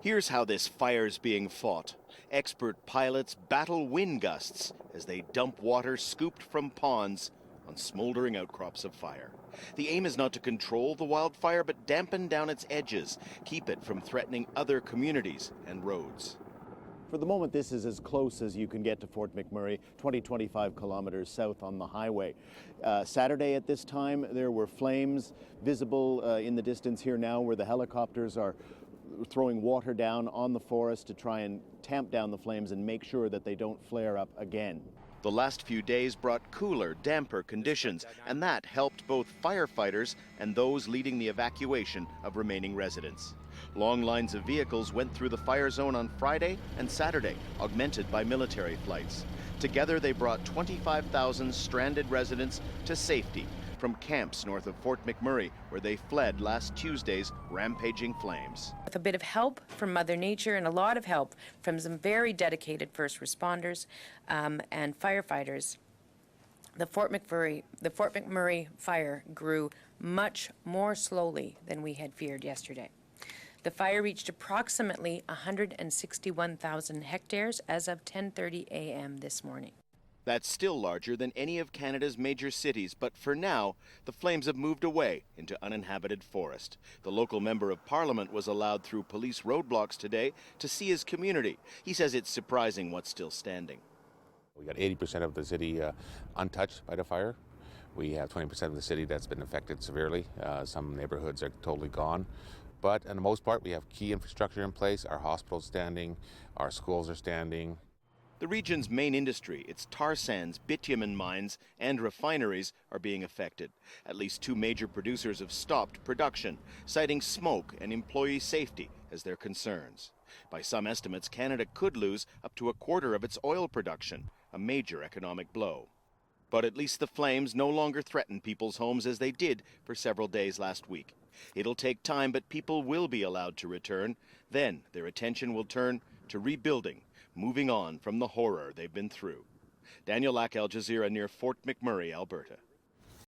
Here's how this fire's being fought. Expert pilots battle wind gusts as they dump water scooped from ponds on smoldering outcrops of fire. The aim is not to control the wildfire, but dampen down its edges, keep it from threatening other communities and roads. For the moment, this is as close as you can get to Fort McMurray, 25 kilometers south on the highway. Saturday at this time, there were flames visible in the distance here now where the helicopters are throwing water down on the forest to try and tamp down the flames and make sure that they don't flare up again. The last few days brought cooler, damper conditions, and that helped both firefighters and those leading the evacuation of remaining residents. Long lines of vehicles went through the fire zone on Friday and Saturday, augmented by military flights. Together, they brought 25,000 stranded residents to safety from camps north of Fort McMurray, where they fled last Tuesday's rampaging flames. With a bit of help from Mother Nature and a lot of help from some very dedicated first responders and firefighters, the Fort McMurray fire grew much more slowly than we had feared yesterday. The fire reached approximately 161,000 hectares as of 10:30 a.m. this morning. That's still larger than any of Canada's major cities, but for now, the flames have moved away into uninhabited forest. The local member of parliament was allowed through police roadblocks today to see his community. He says it's surprising what's still standing. We got 80% of the city untouched by the fire. We have 20% of the city that's been affected severely. Some neighborhoods are totally gone. But on the most part, we have key infrastructure in place. Our hospital's standing, our schools are standing. The region's main industry, its tar sands, bitumen mines, and refineries are being affected. At least 2 major producers have stopped production, citing smoke and employee safety as their concerns. By some estimates, Canada could lose up to a quarter of its oil production, a major economic blow. But at least the flames no longer threaten people's homes as they did for several days last week. It'll take time, but people will be allowed to return. Then their attention will turn to rebuilding, moving on from the horror they've been through. Daniel Lack, Al Jazeera, near Fort McMurray, Alberta.